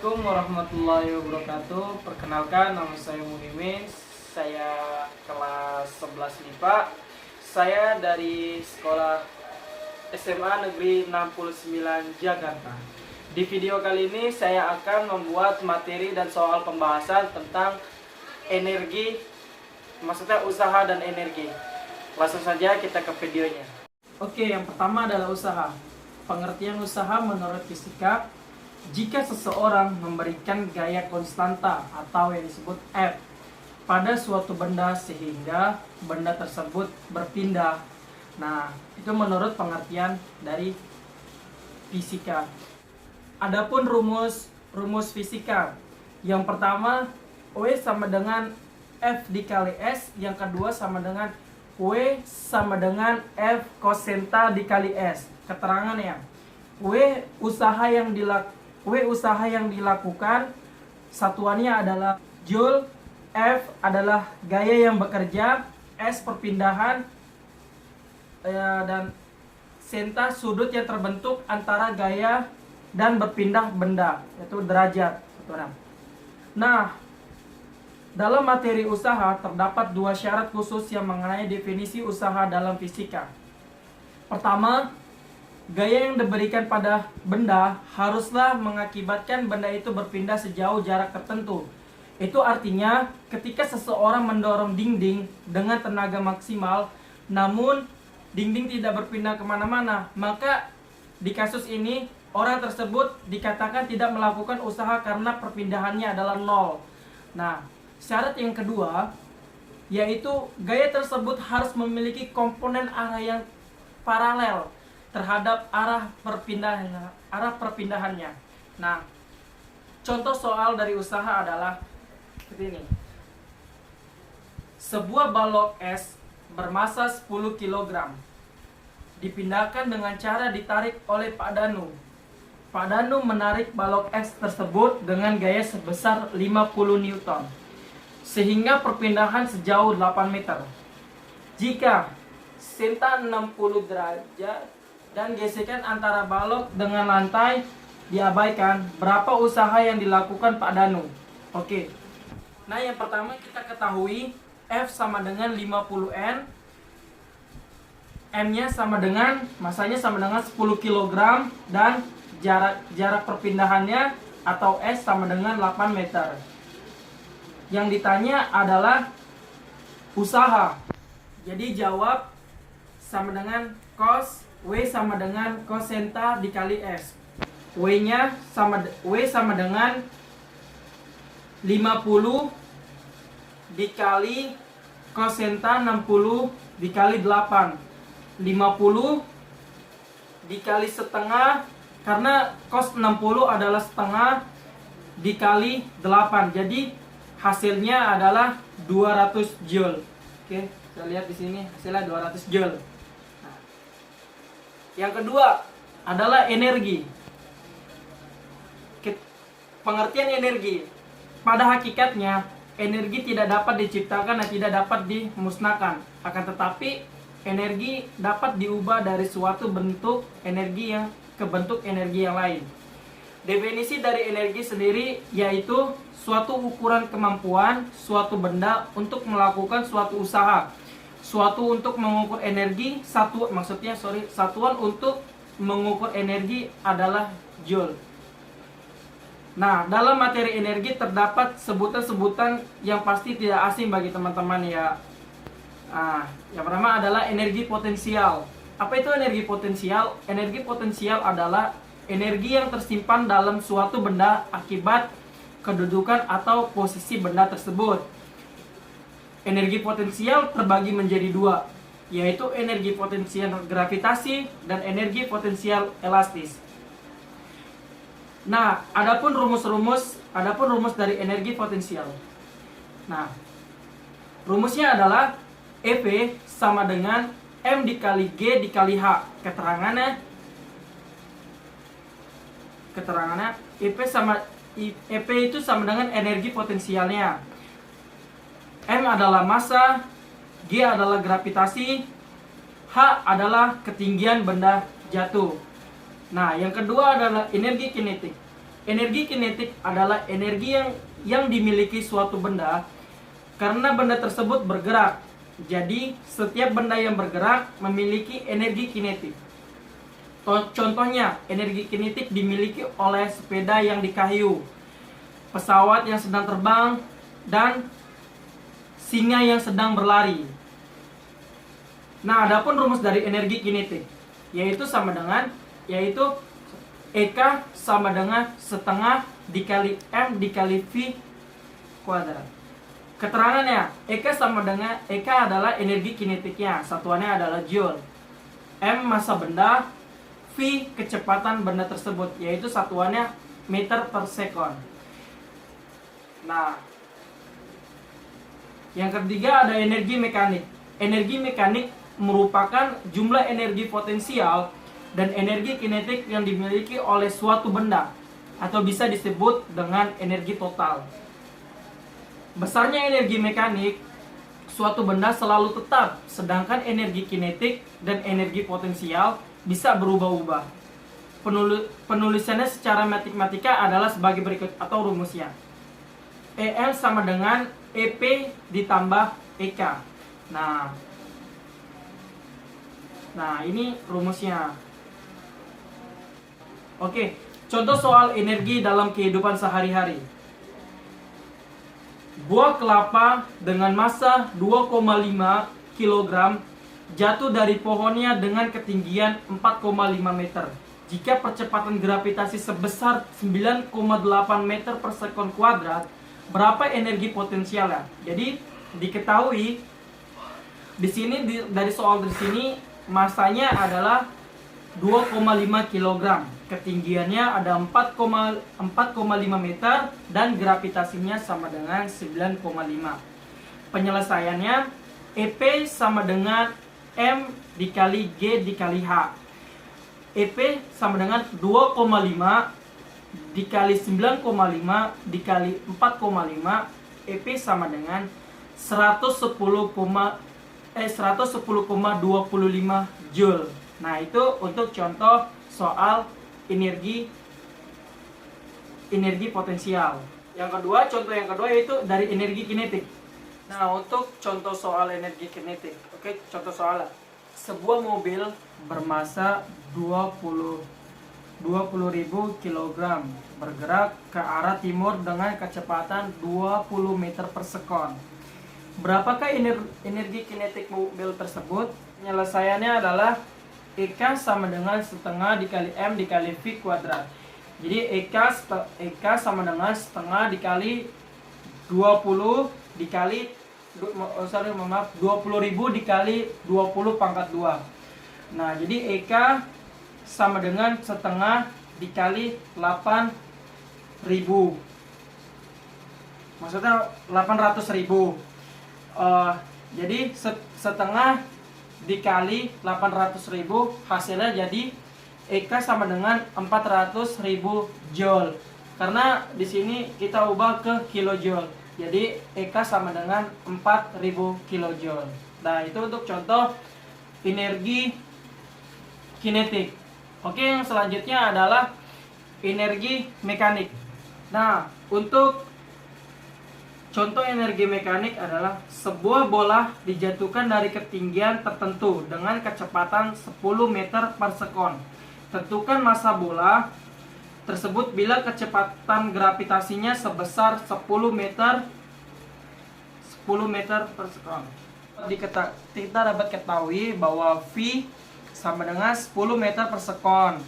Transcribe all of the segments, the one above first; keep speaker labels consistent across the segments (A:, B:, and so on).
A: Assalamualaikum warahmatullahi wabarakatuh. Perkenalkan, nama saya Muhimin. Saya kelas 11 MIPA. Saya dari sekolah SMA Negeri 69 Jakarta. Di video kali ini saya akan membuat materi dan soal pembahasan tentang energi, maksudnya usaha dan energi. Langsung saja kita ke videonya. Oke, yang pertama adalah usaha. Pengertian usaha menurut fisika, jika seseorang memberikan gaya konstanta atau yang disebut F pada suatu benda sehingga benda tersebut berpindah. Nah, itu menurut pengertian dari fisika. Adapun rumus fisika. Yang pertama, W sama dengan F dikali S, yang kedua sama dengan W sama dengan F cosenta dikali S. Keterangan ya. W usaha yang dilakukan satuannya adalah Joule, F adalah gaya yang bekerja, S perpindahan, dan senta sudut yang terbentuk antara gaya dan berpindah benda, yaitu derajat. Nah, dalam materi usaha terdapat dua syarat khusus yang mengenai definisi usaha dalam fisika. Pertama, gaya yang diberikan pada benda haruslah mengakibatkan benda itu berpindah sejauh jarak tertentu. Itu artinya ketika seseorang mendorong dinding dengan tenaga maksimal, namun dinding tidak berpindah kemana-mana, maka di kasus ini orang tersebut dikatakan tidak melakukan usaha karena perpindahannya adalah nol. Nah, syarat yang kedua yaitu gaya tersebut harus memiliki komponen arah yang paralel terhadap arah perpindahannya. Nah, contoh soal dari usaha adalah seperti ini. Sebuah balok es bermasa 10 kg dipindahkan dengan cara ditarik oleh Pak Danu. Pak Danu menarik balok es tersebut dengan gaya sebesar 50 Newton sehingga perpindahan sejauh 8 meter. Jika senta 60 derajat dan gesekan antara balok dengan lantai diabaikan, berapa usaha yang dilakukan Pak Danu? Oke. Nah, yang pertama kita ketahui F sama dengan 50 N. M-nya sama dengan, masanya sama dengan 10 kg dan jarak perpindahannya atau S sama dengan 8 meter. Yang ditanya adalah usaha. Jadi jawab sama dengan cos W sama dengan cosenta dikali S. W sama dengan 50 dikali cosenta 60 dikali 8. 50 dikali setengah, karena cos 60 adalah setengah, dikali 8. Jadi hasilnya adalah 200 Joule. Oke, kita lihat di sini hasilnya 200 Joule. Yang kedua adalah energi. Pengertian energi. Pada hakikatnya, energi tidak dapat diciptakan dan tidak dapat dimusnahkan. Akan tetapi, energi dapat diubah dari suatu bentuk energi ke bentuk energi yang lain. Definisi dari energi sendiri yaitu suatu ukuran kemampuan suatu benda untuk melakukan suatu usaha. Suatu untuk mengukur energi, satuan untuk mengukur energi adalah Joule. Nah, dalam materi energi terdapat sebutan-sebutan yang pasti tidak asing bagi teman-teman ya. Nah, yang pertama adalah energi potensial. Apa itu energi potensial? Energi potensial adalah energi yang tersimpan dalam suatu benda akibat kedudukan atau posisi benda tersebut. Energi potensial terbagi menjadi dua, yaitu energi potensial gravitasi dan energi potensial elastis. Nah, adapun rumus dari energi potensial. Nah, rumusnya adalah EP sama dengan M dikali G dikali H. Keterangannya EP itu sama dengan energi potensialnya. M adalah massa, G adalah gravitasi, H adalah ketinggian benda jatuh. Nah, yang kedua adalah energi kinetik. Energi kinetik adalah energi yang dimiliki suatu benda karena benda tersebut bergerak. Jadi, setiap benda yang bergerak memiliki energi kinetik. Contohnya, energi kinetik dimiliki oleh sepeda yang di kayu, pesawat yang sedang terbang, dan singa yang sedang berlari. Nah, adapun rumus dari energi kinetik yaitu EK sama dengan setengah dikali M dikali V kuadrat. Keterangannya, EK adalah energi kinetiknya, satuannya adalah joule. M massa benda, V kecepatan benda tersebut, yaitu satuannya meter per sekon. Nah, yang ketiga ada energi mekanik. Energi mekanik merupakan jumlah energi potensial dan energi kinetik yang dimiliki oleh suatu benda, atau bisa disebut dengan energi total. Besarnya energi mekanik suatu benda selalu tetap, sedangkan energi kinetik dan energi potensial bisa berubah-ubah. Penulisannya secara matematika adalah sebagai berikut atau rumusnya. EM sama dengan EP ditambah EK. Nah, ini rumusnya. Oke, contoh soal energi dalam kehidupan sehari-hari. Buah kelapa dengan massa 2,5 kg jatuh dari pohonnya dengan ketinggian 4,5 meter. Jika percepatan gravitasi sebesar 9,8 meter per sekon kuadrat, berapa energi potensialnya? Jadi diketahui di sini dari soal di sini massanya adalah 2,5 kg. Ketinggiannya ada 4,5 meter dan gravitasinya sama dengan 9,5. Penyelesaiannya EP sama dengan M dikali G dikali H. EP sama dengan 2,5 dikali 9,5 dikali 4,5. EP sama dengan 110,25 Joule. Nah, itu untuk contoh soal energi potensial. Contoh yang kedua yaitu dari energi kinetik. Nah, untuk contoh soal energi kinetik. Oke, contoh soalnya. Sebuah mobil bermassa 20.000 kg bergerak ke arah timur dengan kecepatan 20 meter per sekon. Berapakah energi kinetik mobil tersebut? Penyelesaiannya adalah EK sama dengan setengah dikali M dikali V kuadrat. Jadi EK sama dengan setengah dikali 20 dikali 20.000 dikali 20 pangkat 2. Nah, jadi EK sama dengan setengah dikali 8.000. Maksudnya 800.000. Jadi setengah dikali 800.000, hasilnya jadi EK sama dengan 400.000 Joule. Karena di sini kita ubah ke kilojoule. Jadi EK sama dengan 4.000 kilojoule. Nah, itu untuk contoh energi kinetik. Oke, yang selanjutnya adalah energi mekanik. Nah, untuk contoh energi mekanik adalah sebuah bola dijatuhkan dari ketinggian tertentu dengan kecepatan 10 meter per sekon. Tentukan massa bola tersebut bila kecepatan gravitasinya sebesar 10 meter per sekon. Kita dapat ketahui bahwa V sama dengan 10 meter per sekon.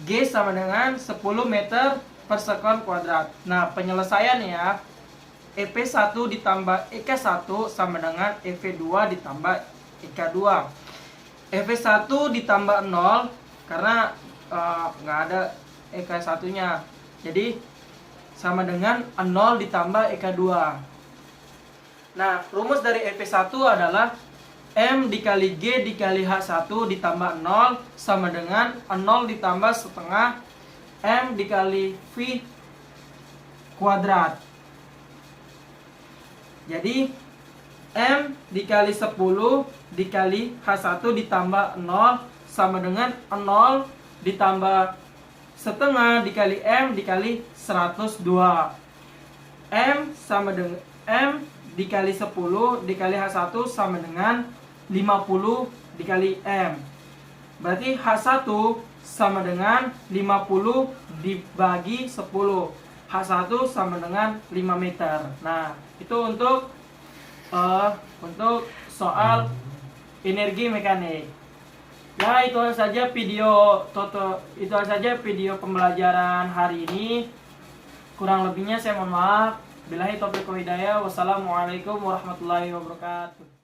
A: G sama dengan 10 meter per sekon kuadrat. Nah, penyelesaiannya EP1 ditambah EK1 sama dengan EV2 ditambah EK2. EV1 ditambah 0 karena nggak ada EK1 nya, jadi sama dengan 0 ditambah EK2. Nah, rumus dari EP1 adalah M dikali G dikali H1 ditambah 0 sama dengan 0 ditambah setengah M dikali V kuadrat. Jadi M dikali 10 dikali H1 ditambah 0 sama dengan 0 ditambah setengah dikali M dikali 102. M sama dengan M dikali 10 dikali H1 sama dengan 50 dikali M. Berarti H1 sama dengan 50 dibagi 10. H1 sama dengan 5 meter. Nah, itu untuk soal energi mekanik. Ya, itu saja video pembelajaran hari ini. Kurang lebihnya saya mohon maaf. Billahi taufiq wal hidayah. Wassalamualaikum warahmatullahi wabarakatuh.